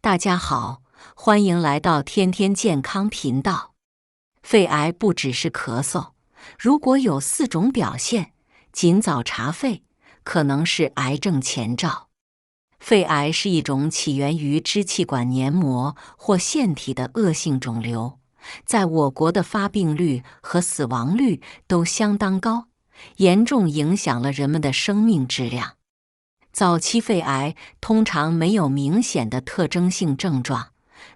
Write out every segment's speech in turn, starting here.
大家好，欢迎来到天天健康频道。肺癌不只是咳嗽，如果有4种表现，尽早查肺，可能是癌症前兆。肺癌是一种起源于支气管黏膜或腺体的恶性肿瘤，在我国的发病率和死亡率都相当高，严重影响了人们的生命质量。早期肺癌通常没有明显的特征性症状，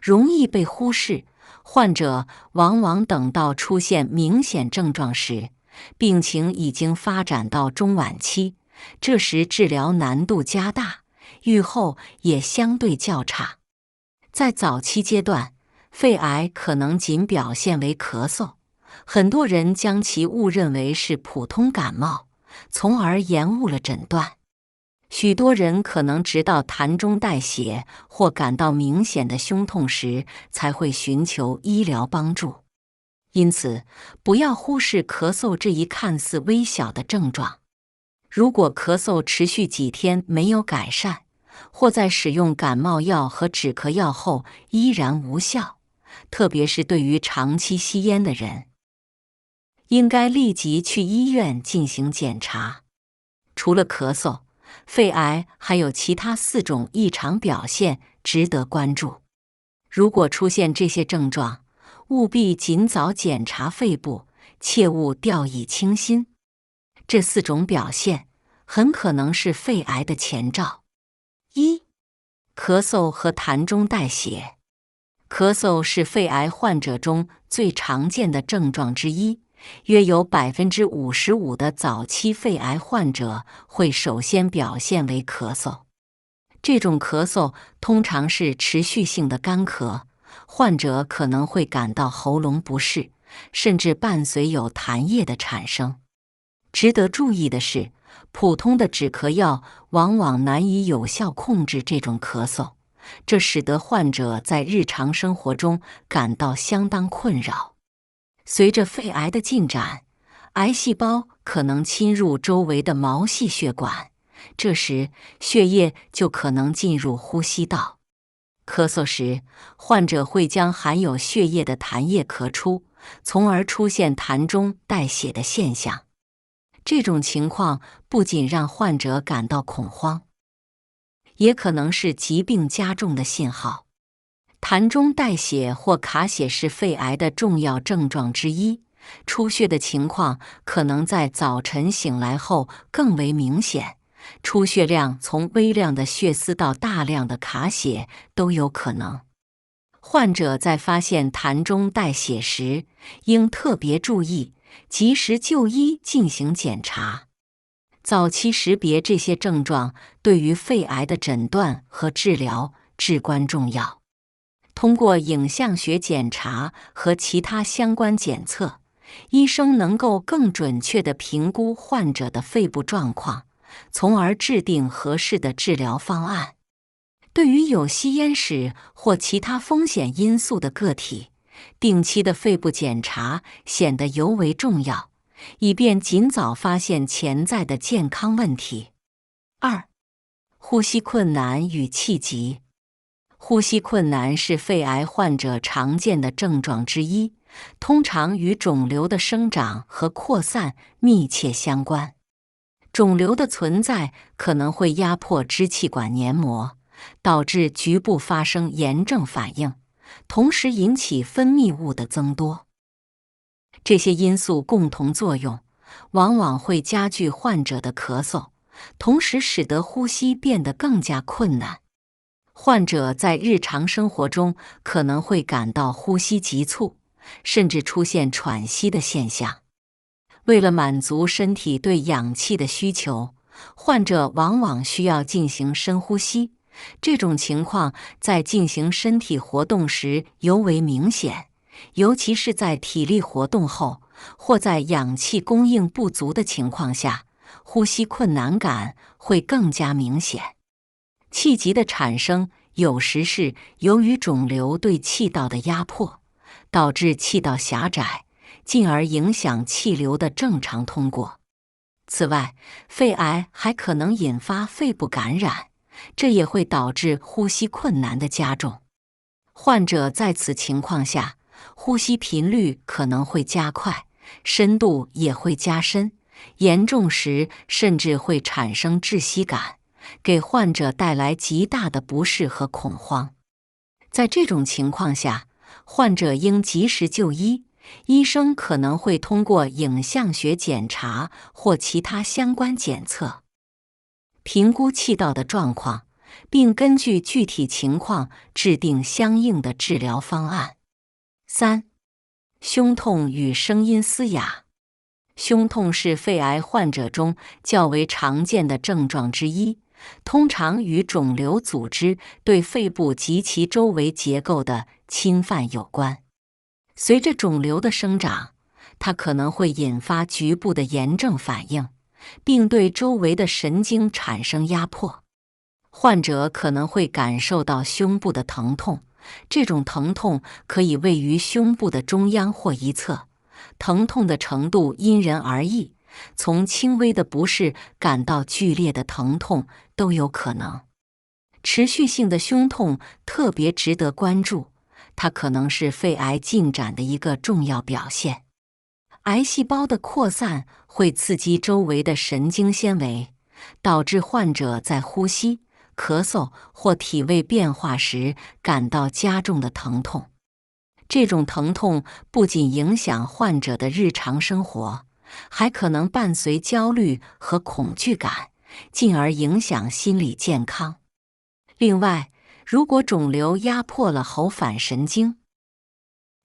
容易被忽视，患者往往等到出现明显症状时，病情已经发展到中晚期，这时治疗难度加大，预后也相对较差。在早期阶段，肺癌可能仅表现为咳嗽，很多人将其误认为是普通感冒，从而延误了诊断。许多人可能直到痰中带血或感到明显的胸痛时才会寻求医疗帮助。因此，不要忽视咳嗽这一看似微小的症状。如果咳嗽持续几天没有改善，或在使用感冒药和止咳药后依然无效，特别是对于长期吸烟的人，应该立即去医院进行检查。除了咳嗽，肺癌还有其他4种异常表现值得关注。如果出现这些症状，务必尽早检查肺部，切勿掉以轻心。这4种表现很可能是肺癌的前兆。1. 咳嗽和痰中带血。咳嗽是肺癌患者中最常见的症状之一，约有 55% 的早期肺癌患者会首先表现为咳嗽。这种咳嗽通常是持续性的干咳，患者可能会感到喉咙不适，甚至伴随有痰液的产生。值得注意的是，普通的止咳药往往难以有效控制这种咳嗽，这使得患者在日常生活中感到相当困扰。随着肺癌的进展，癌细胞可能侵入周围的毛细血管，这时血液就可能进入呼吸道。咳嗽时，患者会将含有血液的痰液咳出，从而出现痰中带血的现象。这种情况不仅让患者感到恐慌，也可能是疾病加重的信号。痰中带血或卡血是肺癌的重要症状之一，出血的情况可能在早晨醒来后更为明显，出血量从微量的血丝到大量的卡血都有可能。患者在发现痰中带血时，应特别注意，及时就医进行检查。早期识别这些症状对于肺癌的诊断和治疗至关重要。通过影像学检查和其他相关检测，医生能够更准确地评估患者的肺部状况，从而制定合适的治疗方案。对于有吸烟史或其他风险因素的个体，定期的肺部检查显得尤为重要，以便尽早发现潜在的健康问题。2. 呼吸困难与气急。呼吸困难是肺癌患者常见的症状之一，通常与肿瘤的生长和扩散密切相关。肿瘤的存在可能会压迫支气管黏膜，导致局部发生炎症反应，同时引起分泌物的增多。这些因素共同作用，往往会加剧患者的咳嗽，同时使得呼吸变得更加困难。患者在日常生活中可能会感到呼吸急促，甚至出现喘息的现象。为了满足身体对氧气的需求，患者往往需要进行深呼吸，这种情况在进行身体活动时尤为明显，尤其是在体力活动后，或在氧气供应不足的情况下，呼吸困难感会更加明显。气急的产生有时是由于肿瘤对气道的压迫，导致气道狭窄，进而影响气流的正常通过。此外，肺癌还可能引发肺部感染，这也会导致呼吸困难的加重。患者在此情况下，呼吸频率可能会加快，深度也会加深，严重时甚至会产生窒息感，给患者带来极大的不适和恐慌。在这种情况下，患者应及时就医，医生可能会通过影像学检查或其他相关检测，评估气道的状况，并根据具体情况制定相应的治疗方案。3. 胸痛与声音嘶哑。胸痛是肺癌患者中较为常见的症状之一，通常与肿瘤组织对肺部及其周围结构的侵犯有关。随着肿瘤的生长，它可能会引发局部的炎症反应，并对周围的神经产生压迫。患者可能会感受到胸部的疼痛，这种疼痛可以位于胸部的中央或一侧，疼痛的程度因人而异，从轻微的不适感到剧烈的疼痛都有可能。持续性的胸痛特别值得关注，它可能是肺癌进展的一个重要表现。癌细胞的扩散会刺激周围的神经纤维，导致患者在呼吸、咳嗽或体位变化时感到加重的疼痛。这种疼痛不仅影响患者的日常生活，还可能伴随焦虑和恐惧感，进而影响心理健康。另外，如果肿瘤压迫了喉返神经，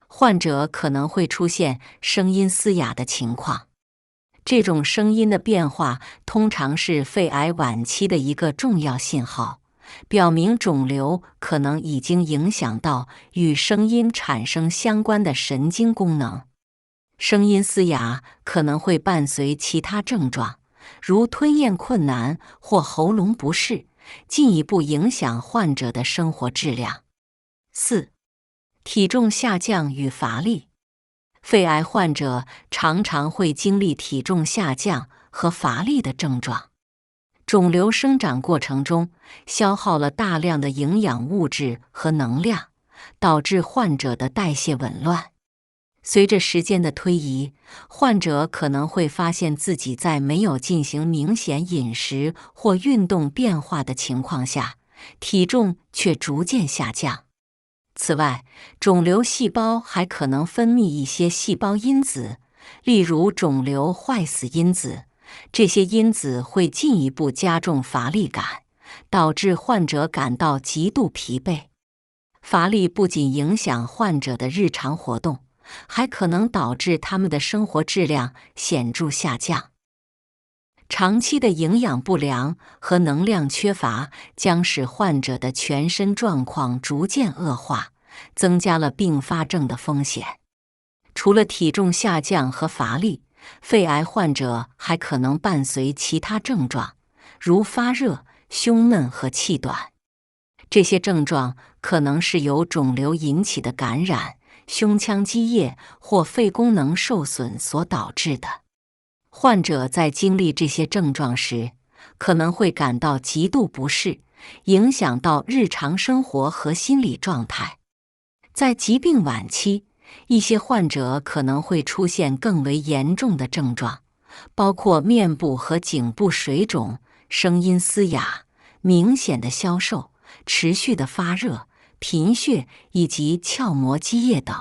患者可能会出现声音嘶哑的情况。这种声音的变化通常是肺癌晚期的一个重要信号，表明肿瘤可能已经影响到与声音产生相关的神经功能。声音嘶哑可能会伴随其他症状，如吞咽困难或喉咙不适，进一步影响患者的生活质量。4. 体重下降与乏力。肺癌患者常常会经历体重下降和乏力的症状。肿瘤生长过程中消耗了大量的营养物质和能量，导致患者的代谢紊乱。随着时间的推移，患者可能会发现自己在没有进行明显饮食或运动变化的情况下，体重却逐渐下降。此外，肿瘤细胞还可能分泌一些细胞因子，例如肿瘤坏死因子。这些因子会进一步加重乏力感，导致患者感到极度疲惫。乏力不仅影响患者的日常活动，还可能导致他们的生活质量显著下降。长期的营养不良和能量缺乏将使患者的全身状况逐渐恶化，增加了并发症的风险。除了体重下降和乏力，肺癌患者还可能伴随其他症状，如发热、胸闷和气短。这些症状可能是由肿瘤引起的感染、胸腔积液或肺功能受损所导致的。患者在经历这些症状时，可能会感到极度不适，影响到日常生活和心理状态。在疾病晚期，一些患者可能会出现更为严重的症状，包括面部和颈部水肿、声音嘶哑、明显的消瘦、持续的发热、贫血以及鞘膜积液等。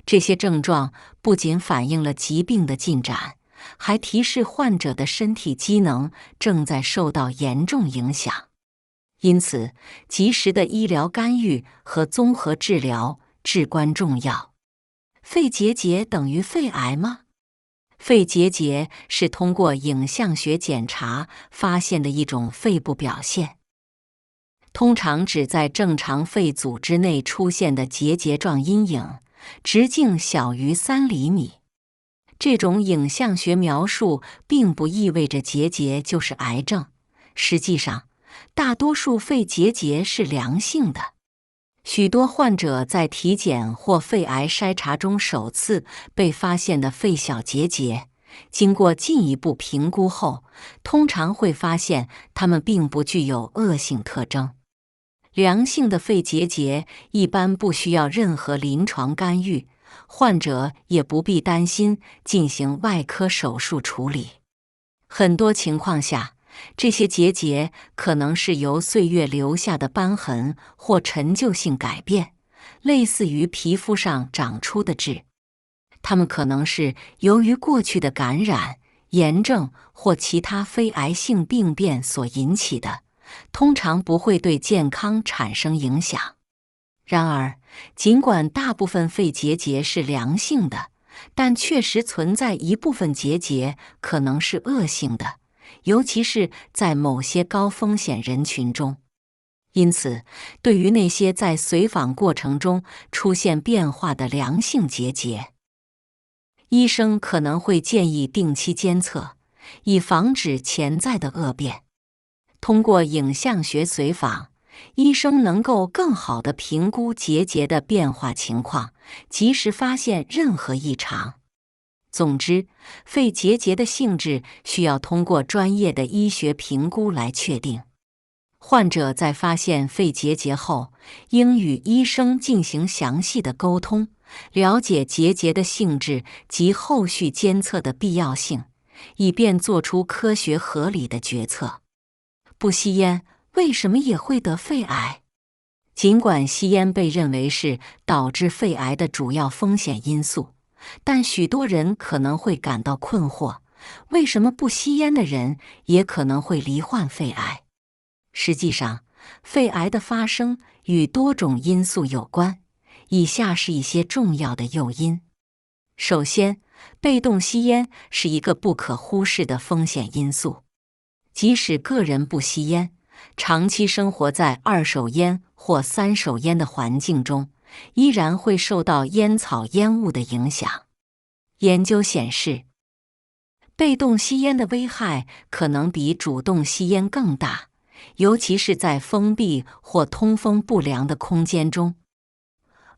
这些症状不仅反映了疾病的进展，还提示患者的身体机能正在受到严重影响。因此，及时的医疗干预和综合治疗至关重要。肺结节等于肺癌吗？肺结节是通过影像学检查发现的一种肺部表现，通常指在正常肺组织内出现的结节状阴影，直径小于3厘米。这种影像学描述并不意味着结节就是癌症，实际上，大多数肺结节是良性的。许多患者在体检或肺癌筛查中首次被发现的肺小结节，经过进一步评估后，通常会发现它们并不具有恶性特征。良性的肺结节一般不需要任何临床干预，患者也不必担心进行外科手术处理。很多情况下，这些结节可能是由岁月留下的斑痕或陈旧性改变，类似于皮肤上长出的痣。它们可能是由于过去的感染、炎症或其他非癌性病变所引起的，通常不会对健康产生影响。然而，尽管大部分肺结节是良性的，但确实存在一部分结节可能是恶性的，尤其是在某些高风险人群中。因此，对于那些在随访过程中出现变化的良性结节，医生可能会建议定期监测，以防止潜在的恶变。通过影像学随访，医生能够更好地评估结节的变化情况，及时发现任何异常。总之，肺结节的性质需要通过专业的医学评估来确定。患者在发现肺结节后，应与医生进行详细的沟通，了解结节的性质及后续监测的必要性，以便做出科学合理的决策。不吸烟为什么也会得肺癌？尽管吸烟被认为是导致肺癌的主要风险因素，但许多人可能会感到困惑：为什么不吸烟的人也可能会罹患肺癌？实际上，肺癌的发生与多种因素有关，以下是一些重要的诱因。首先，被动吸烟是一个不可忽视的风险因素。即使个人不吸烟，长期生活在二手烟或三手烟的环境中，依然会受到烟草烟雾的影响。研究显示，被动吸烟的危害可能比主动吸烟更大，尤其是在封闭或通风不良的空间中。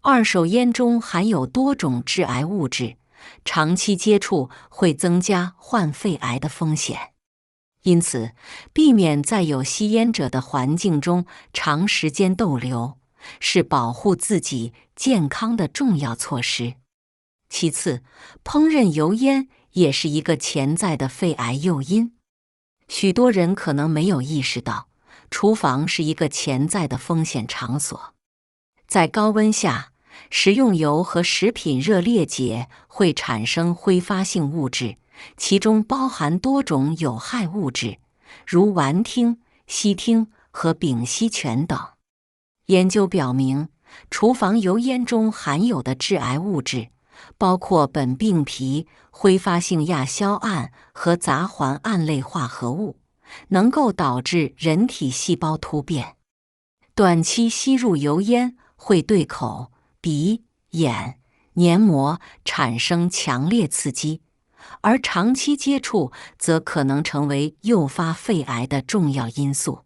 二手烟中含有多种致癌物质，长期接触会增加患肺癌的风险。因此，避免在有吸烟者的环境中长时间逗留，是保护自己健康的重要措施。其次，烹饪油烟也是一个潜在的肺癌诱因。许多人可能没有意识到，厨房是一个潜在的风险场所。在高温下，食用油和食品热裂解会产生挥发性物质，其中包含多种有害物质，如烷烃、烯烃和丙烯醛等。研究表明，厨房油烟中含有的致癌物质，包括苯并芘、挥发性亚硝胺和杂环胺类化合物，能够导致人体细胞突变。短期吸入油烟会对口、鼻、眼、黏膜产生强烈刺激，而长期接触则可能成为诱发肺癌的重要因素。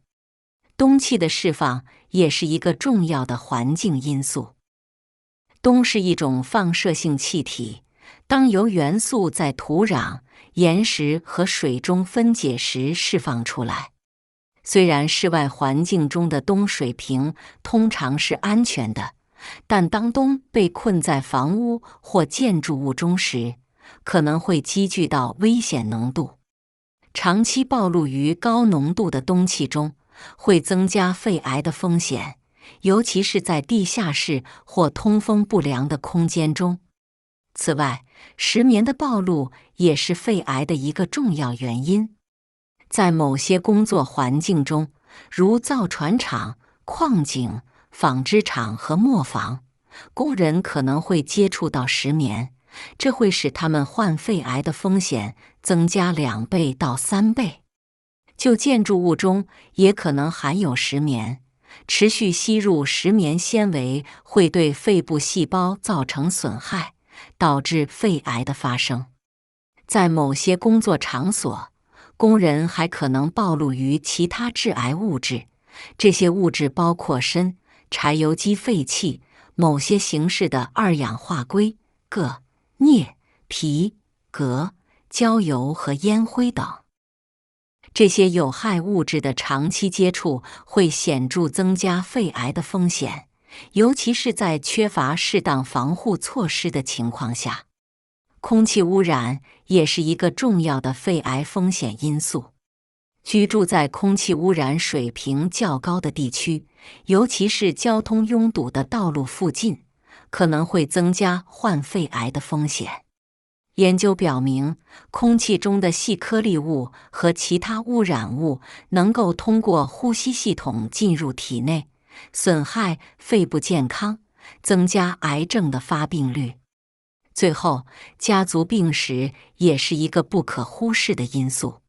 氡气的释放也是一个重要的环境因素。氡是一种放射性气体，当铀元素在土壤、岩石和水中分解时释放出来。虽然室外环境中的氡水平通常是安全的，但当氡被困在房屋或建筑物中时，可能会积聚到危险浓度。长期暴露于高浓度的氡气中，会增加肺癌的风险，尤其是在地下室或通风不良的空间中。此外，石棉的暴露也是肺癌的一个重要原因。在某些工作环境中，如造船厂、矿井、纺织厂和磨坊，工人可能会接触到石棉，这会使他们患肺癌的风险增加2倍到3倍。就建筑物中也可能含有石棉，持续吸入石棉纤维会对肺部细胞造成损害，导致肺癌的发生。在某些工作场所，工人还可能暴露于其他致癌物质，这些物质包括砷、柴油机废气、某些形式的二氧化硅、铬、镍、铍、镉、焦油和烟灰等。这些有害物质的长期接触会显著增加肺癌的风险，尤其是在缺乏适当防护措施的情况下。空气污染也是一个重要的肺癌风险因素。居住在空气污染水平较高的地区，尤其是交通拥堵的道路附近，可能会增加患肺癌的风险。研究表明，空气中的细颗粒物和其他污染物能够通过呼吸系统进入体内，损害肺部健康，增加癌症的发病率。最后，家族病史也是一个不可忽视的因素。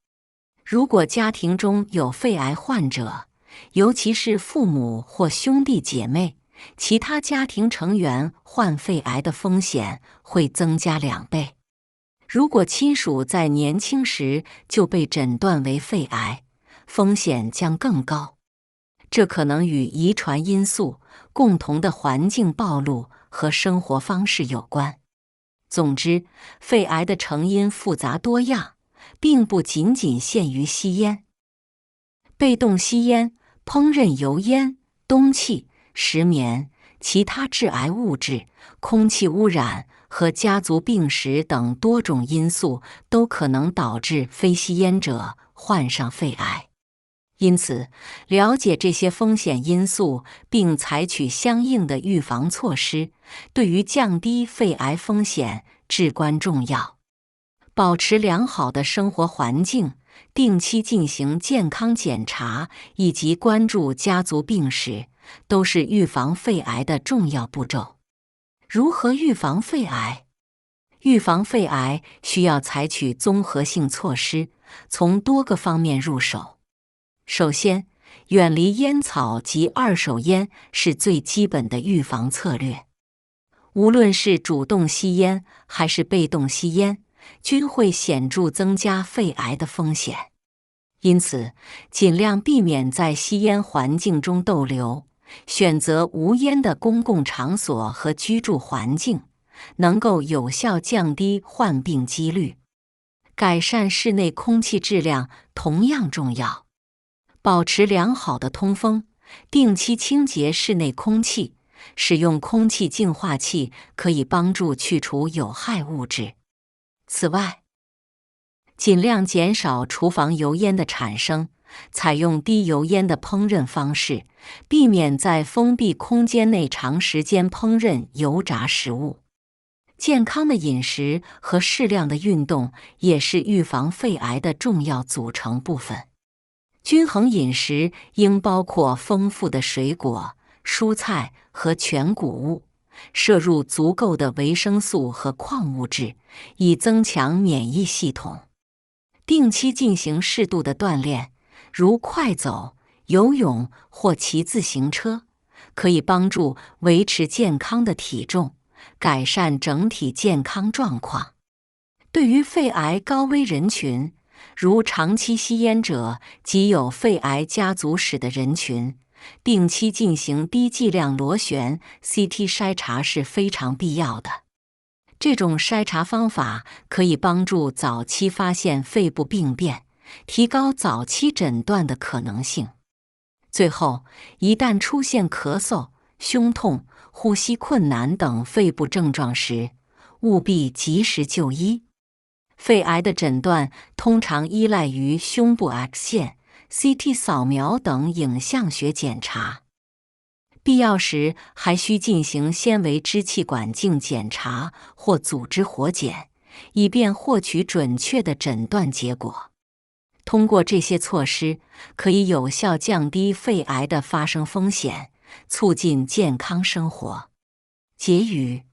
如果家庭中有肺癌患者，尤其是父母或兄弟姐妹，其他家庭成员患肺癌的风险会增加2倍。如果亲属在年轻时就被诊断为肺癌，风险将更高。这可能与遗传因素、共同的环境暴露和生活方式有关。总之，肺癌的成因复杂多样，并不仅仅限于吸烟。被动吸烟、烹饪油烟、氡气、石棉、其他致癌物质、空气污染和家族病史等多种因素都可能导致非吸烟者患上肺癌。因此，了解这些风险因素并采取相应的预防措施，对于降低肺癌风险至关重要。保持良好的生活环境，定期进行健康检查，以及关注家族病史，都是预防肺癌的重要步骤。如何预防肺癌？预防肺癌需要采取综合性措施，从多个方面入手。首先，远离烟草及二手烟是最基本的预防策略。无论是主动吸烟还是被动吸烟，均会显著增加肺癌的风险。因此，尽量避免在吸烟环境中逗留，选择无烟的公共场所和居住环境，能够有效降低患病几率。改善室内空气质量同样重要。保持良好的通风，定期清洁室内空气，使用空气净化器可以帮助去除有害物质。此外，尽量减少厨房油烟的产生，采用低油烟的烹饪方式，避免在封闭空间内长时间烹饪油炸食物。健康的饮食和适量的运动也是预防肺癌的重要组成部分。均衡饮食应包括丰富的水果、蔬菜和全谷物，摄入足够的维生素和矿物质，以增强免疫系统。定期进行适度的锻炼，如快走、游泳或骑自行车，可以帮助维持健康的体重，改善整体健康状况。对于肺癌高危人群，如长期吸烟者及有肺癌家族史的人群，定期进行低剂量螺旋 CT 筛查是非常必要的。这种筛查方法可以帮助早期发现肺部病变，提高早期诊断的可能性。最后，一旦出现咳嗽、胸痛、呼吸困难等肺部症状时，务必及时就医。肺癌的诊断通常依赖于胸部 X 线、CT 扫描等影像学检查。必要时还需进行纤维支气管镜检查或组织活检，以便获取准确的诊断结果。通过这些措施，可以有效降低肺癌的发生风险，促进健康生活。结语：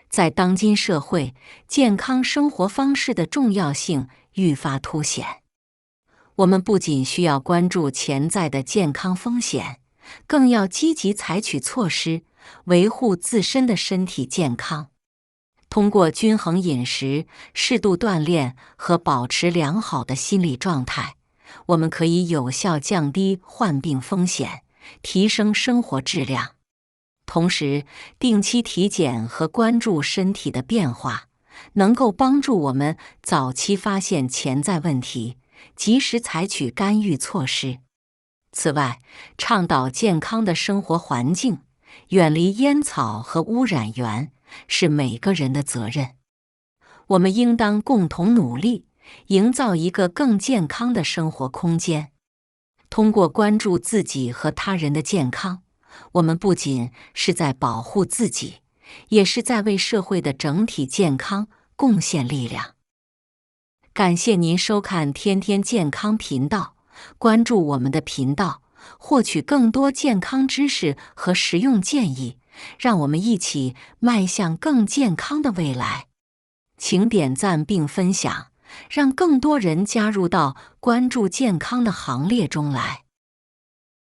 在当今社会，健康生活方式的重要性愈发凸显。我们不仅需要关注潜在的健康风险，更要积极采取措施，维护自身的身体健康。通过均衡饮食、适度锻炼和保持良好的心理状态，我们可以有效降低患病风险，提升生活质量。同时，定期体检和关注身体的变化，能够帮助我们早期发现潜在问题，及时采取干预措施。此外，倡导健康的生活环境，远离烟草和污染源，是每个人的责任。我们应当共同努力，营造一个更健康的生活空间。通过关注自己和他人的健康，我们不仅是在保护自己，也是在为社会的整体健康贡献力量。感谢您收看天天健康频道，关注我们的频道，获取更多健康知识和实用建议，让我们一起迈向更健康的未来。请点赞并分享，让更多人加入到关注健康的行列中来。